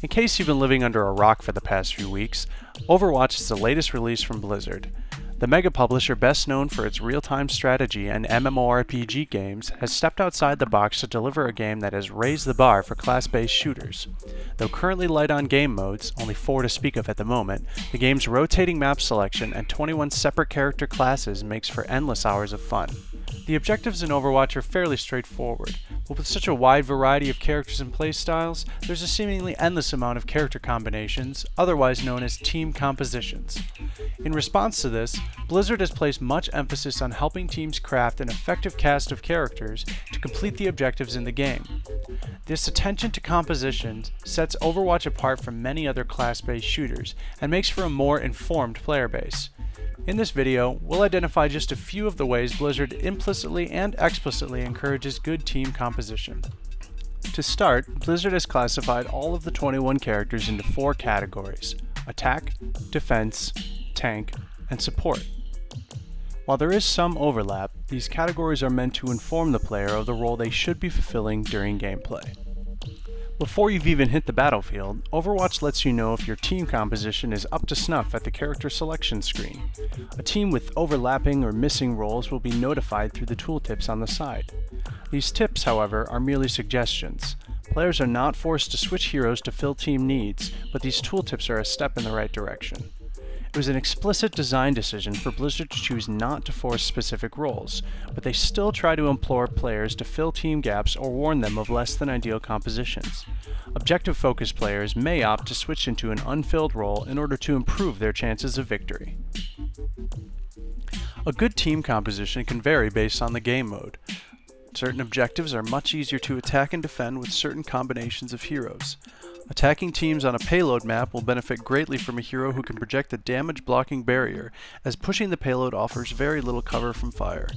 In case you've been living under a rock for the past few weeks, Overwatch is the latest release from Blizzard. The mega publisher, best known for its real-time strategy and MMORPG games, has stepped outside the box to deliver a game that has raised the bar for class-based shooters. Though currently light on game modes, only 4 to speak of at the moment, the game's rotating map selection and 21 separate character classes makes for endless hours of fun. The objectives in Overwatch are fairly straightforward, but with such a wide variety of characters and playstyles, there's a seemingly endless amount of character combinations, otherwise known as team compositions. In response to this, Blizzard has placed much emphasis on helping teams craft an effective cast of characters to complete the objectives in the game. This attention to compositions sets Overwatch apart from many other class-based shooters and makes for a more informed player base. In this video, we'll identify just a few of the ways Blizzard implicitly and explicitly encourages good team composition. To start, Blizzard has classified all of the 21 characters into 4 categories: attack, defense, tank, and support. While there is some overlap, these categories are meant to inform the player of the role they should be fulfilling during gameplay. Before you've even hit the battlefield, Overwatch lets you know if your team composition is up to snuff at the character selection screen. A team with overlapping or missing roles will be notified through the tooltips on the side. These tips, however, are merely suggestions. Players are not forced to switch heroes to fill team needs, but these tooltips are a step in the right direction. It was an explicit design decision for Blizzard to choose not to force specific roles, but they still try to implore players to fill team gaps or warn them of less than ideal compositions. Objective-focused players may opt to switch into an unfilled role in order to improve their chances of victory. A good team composition can vary based on the game mode. Certain objectives are much easier to attack and defend with certain combinations of heroes. Attacking teams on a payload map will benefit greatly from a hero who can project a damage-blocking barrier, as pushing the payload offers very little cover from fire.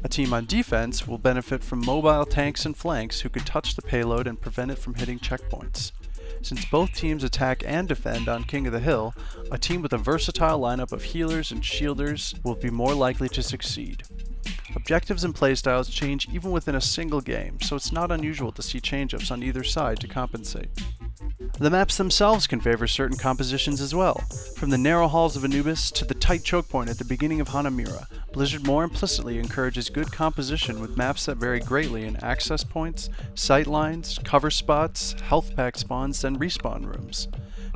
A team on defense will benefit from mobile tanks and flanks who can touch the payload and prevent it from hitting checkpoints. Since both teams attack and defend on King of the Hill, a team with a versatile lineup of healers and shielders will be more likely to succeed. Objectives and playstyles change even within a single game, so it's not unusual to see change-ups on either side to compensate. The maps themselves can favor certain compositions as well. From the narrow halls of Anubis to the tight choke point at the beginning of Hanamura, Blizzard more implicitly encourages good composition with maps that vary greatly in access points, sight lines, cover spots, health pack spawns, and respawn rooms.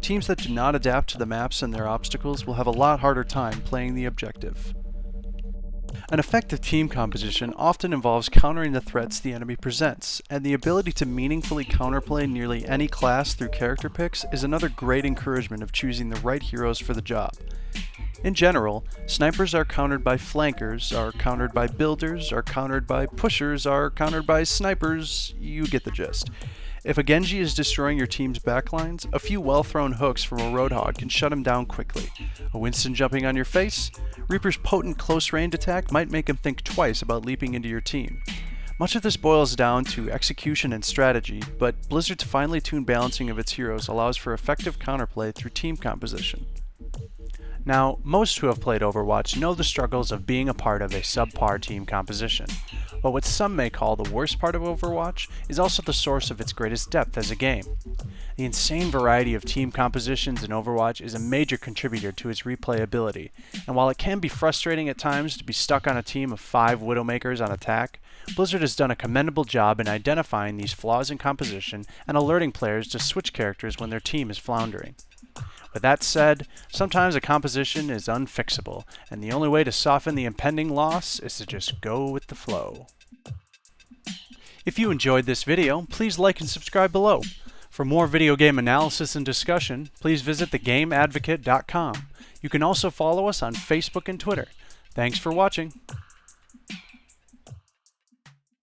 Teams that do not adapt to the maps and their obstacles will have a lot harder time playing the objective. An effective team composition often involves countering the threats the enemy presents, and the ability to meaningfully counterplay nearly any class through character picks is another great encouragement of choosing the right heroes for the job. In general, snipers are countered by flankers, are countered by builders, are countered by pushers, are countered by snipers. You get the gist. If a Genji is destroying your team's backlines, a few well-thrown hooks from a Roadhog can shut him down quickly. A Winston jumping on your face? Reaper's potent close-range attack might make him think twice about leaping into your team. Much of this boils down to execution and strategy, but Blizzard's finely tuned balancing of its heroes allows for effective counterplay through team composition. Now, most who have played Overwatch know the struggles of being a part of a subpar team composition. But what some may call the worst part of Overwatch is also the source of its greatest depth as a game. The insane variety of team compositions in Overwatch is a major contributor to its replayability, and while it can be frustrating at times to be stuck on a team of 5 Widowmakers on attack, Blizzard has done a commendable job in identifying these flaws in composition and alerting players to switch characters when their team is floundering. With that said, sometimes a composition is unfixable, and the only way to soften the impending loss is to just go with the flow. If you enjoyed this video, please like and subscribe below. For more video game analysis and discussion, please visit thegameadvocate.com. You can also follow us on Facebook and Twitter. Thanks for watching.